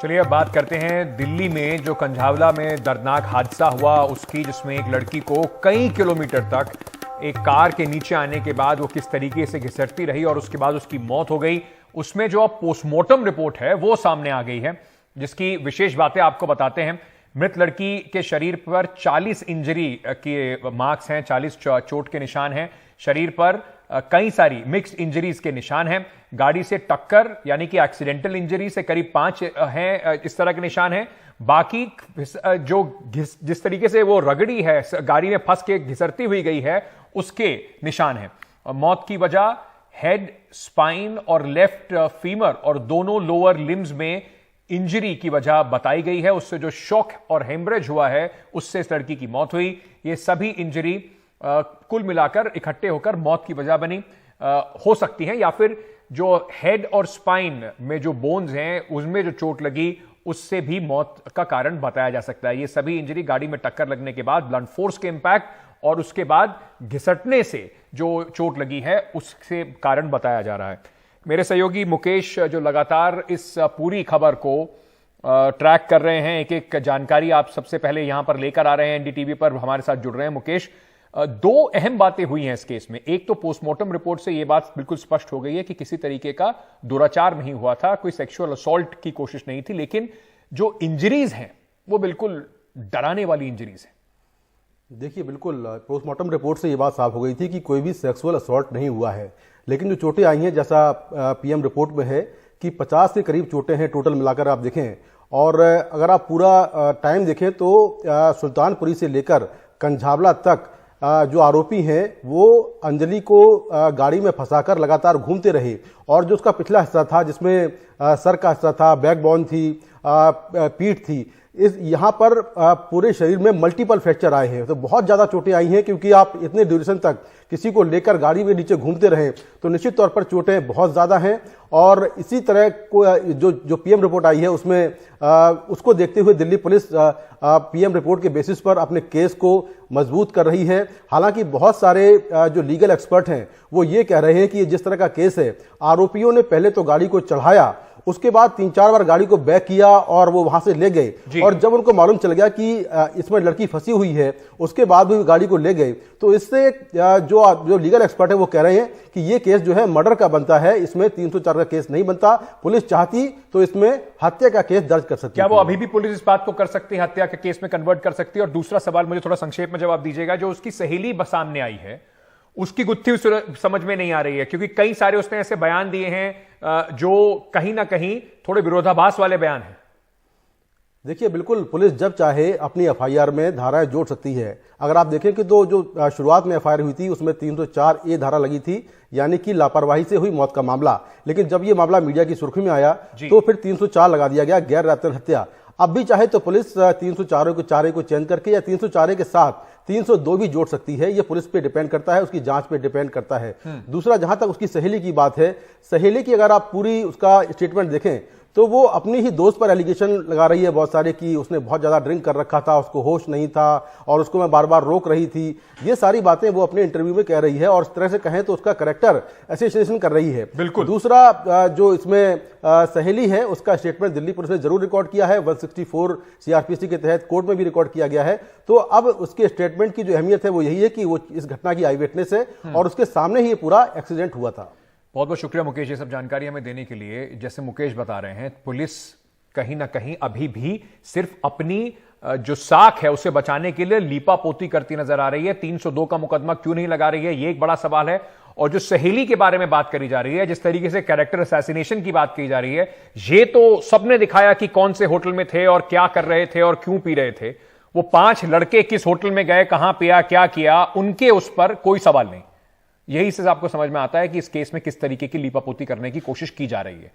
चलिए अब बात करते हैं दिल्ली में जो कंझावला में दर्दनाक हादसा हुआ उसकी, जिसमें एक लड़की को कई किलोमीटर तक एक कार के नीचे आने के बाद वो किस तरीके से घिसटती रही और उसके बाद उसकी मौत हो गई। उसमें जो अब पोस्टमार्टम रिपोर्ट है वो सामने आ गई है, जिसकी विशेष बातें आपको बताते हैं। मृत लड़की के शरीर पर 40 इंजरी के मार्क्स हैं, 40 चोट के निशान हैं। शरीर पर कई सारी मिक्स्ड इंजरीज के निशान हैं। गाड़ी से टक्कर यानी कि एक्सीडेंटल इंजरी से करीब 5 हैं, इस तरह के निशान हैं। बाकी जो जिस तरीके से वो रगड़ी है, गाड़ी में फंस के घिसरती हुई गई है, उसके निशान हैं। मौत की वजह हेड, स्पाइन और लेफ्ट फीमर और दोनों लोअर लिम्स में इंजरी की वजह बताई गई है। उससे जो शॉक और हेमरेज हुआ है उससे इस लड़की की मौत हुई। ये सभी इंजरी कुल मिलाकर इकट्ठे होकर मौत की वजह बनी हो सकती है, या फिर जो हेड और स्पाइन में जो बोन्स हैं उसमें जो चोट लगी उससे भी मौत का कारण बताया जा सकता है। ये सभी इंजरी गाड़ी में टक्कर लगने के बाद ब्लंट फोर्स के इंपैक्ट और उसके बाद घिसटने से जो चोट लगी है उससे कारण बताया जा रहा है। मेरे सहयोगी मुकेश जो लगातार इस पूरी खबर को ट्रैक कर रहे हैं, एक एक जानकारी आप सबसे पहले यहां पर लेकर आ रहे हैं, एनडीटीवी पर हमारे साथ जुड़ रहे हैं। मुकेश, दो अहम बातें हुई हैं इस केस में। एक तो पोस्टमार्टम रिपोर्ट से यह बात बिल्कुल स्पष्ट हो गई है कि किसी तरीके का दुराचार नहीं हुआ था, कोई सेक्सुअल असॉल्ट की कोशिश नहीं थी, लेकिन जो इंजरीज हैं वो बिल्कुल डराने वाली इंजरीज हैं। देखिए, बिल्कुल पोस्टमार्टम रिपोर्ट से ये बात साफ हो गई थी कि कोई भी सेक्सुअल असॉल्ट नहीं हुआ है, लेकिन जो चोटें आई हैं, जैसा पीएम रिपोर्ट में है कि 50 के करीब चोटें हैं टोटल मिलाकर आप देखें। और अगर आप पूरा टाइम देखें तो सुल्तानपुरी से लेकर कंझावला तक जो आरोपी हैं वो अंजलि को गाड़ी में फंसाकर लगातार घूमते रहे, और जो उसका पिछला हिस्सा था जिसमें सर का हिस्सा था, बैकबोन थी, पीठ थी, इस यहाँ पर पूरे शरीर में मल्टीपल फ्रैक्चर आए हैं। तो बहुत ज़्यादा चोटें आई हैं, क्योंकि आप इतने ड्यूरेशन तक किसी को लेकर गाड़ी में नीचे घूमते रहे तो निश्चित तौर पर चोटें बहुत ज़्यादा हैं। और इसी तरह को जो पीएम रिपोर्ट आई है उसमें उसको देखते हुए दिल्ली पुलिस पीएम रिपोर्ट के बेसिस पर अपने केस को मजबूत कर रही है। हालांकि बहुत सारे जो लीगल एक्सपर्ट हैं वो ये कह रहे हैं कि जिस तरह का केस है, आरोपियों ने पहले तो गाड़ी को चढ़ाया, उसके बाद 3-4 बार गाड़ी को बैक किया और वो वहां से ले गए, और जब उनको मालूम चल गया कि इसमें लड़की फंसी हुई है उसके बाद भी गाड़ी को ले गए। तो इससे जो लीगल एक्सपर्ट है वो कह रहे हैं कि ये केस जो है मर्डर का बनता है, इसमें 304 का केस नहीं बनता। पुलिस चाहती तो इसमें हत्या का केस दर्ज कर सकती है। क्या वो अभी भी पुलिस इस बात को कर सकती है, हत्या के केस में कन्वर्ट कर सकती है? और दूसरा सवाल मुझे थोड़ा संक्षेप में जवाब दीजिएगा, जो उसकी सहेली सामने आई है उसकी गुत्थी समझ में नहीं आ रही है, क्योंकि कई सारे उसने ऐसे बयान दिए हैं जो कहीं ना कहीं थोड़े विरोधाभास वाले बयान हैं। देखिए, बिल्कुल पुलिस जब चाहे अपनी एफआईआर में धाराएं जोड़ सकती है। अगर आप देखें कि तो जो शुरुआत में एफआईआर हुई थी उसमें 304A धारा लगी थी, यानी कि लापरवाही से हुई मौत का मामला। लेकिन जब ये मामला मीडिया की सुर्खी में आया तो फिर 304 लगा दिया गया, गैर राजनीतिक हत्या। अब भी चाहे तो पुलिस 304 को चेंज करके या 304 के साथ 302 भी जोड़ सकती है। ये पुलिस पे डिपेंड करता है, उसकी जांच पे डिपेंड करता है। दूसरा, जहां तक उसकी सहेली की बात है, सहेली की अगर आप पूरी उसका स्टेटमेंट देखें तो वो अपनी ही दोस्त पर एलिगेशन लगा रही है बहुत सारे कि उसने बहुत ज्यादा ड्रिंक कर रखा था, उसको होश नहीं था और उसको मैं बार बार रोक रही थी। ये सारी बातें वो अपने इंटरव्यू में कह रही है, और इस तरह से कहें तो उसका कैरेक्टर एसोसिएशन कर रही है। बिल्कुल। दूसरा, जो इसमें सहेली है उसका स्टेटमेंट दिल्ली पुलिस ने जरूर रिकॉर्ड किया है, 164 सीआरपीसी के तहत कोर्ट में भी रिकॉर्ड किया गया है। तो अब उसके स्टेटमेंट की जो अहमियत है वो यही है कि वो इस घटना की आई विटनेस है और उसके सामने ही ये पूरा एक्सीडेंट हुआ था। बहुत बहुत शुक्रिया मुकेश, ये सब जानकारी हमें देने के लिए। जैसे मुकेश बता रहे हैं, पुलिस कहीं ना कहीं अभी भी सिर्फ अपनी जो साख है उसे बचाने के लिए लीपापोती करती नजर आ रही है। 302 का मुकदमा क्यों नहीं लगा रही है, ये एक बड़ा सवाल है। और जो सहेली के बारे में बात करी जा रही है, जिस तरीके से कैरेक्टर असैसिनेशन की बात की जा रही है, ये तो सबने दिखाया कि कौन से होटल में थे और क्या कर रहे थे और क्यों पी रहे थे। वो 5 लड़के किस होटल में गए, कहां पिया, क्या किया, उनके उस पर कोई सवाल नहीं। यही से आपको समझ में आता है कि इस केस में किस तरीके की लीपापोती करने की कोशिश की जा रही है।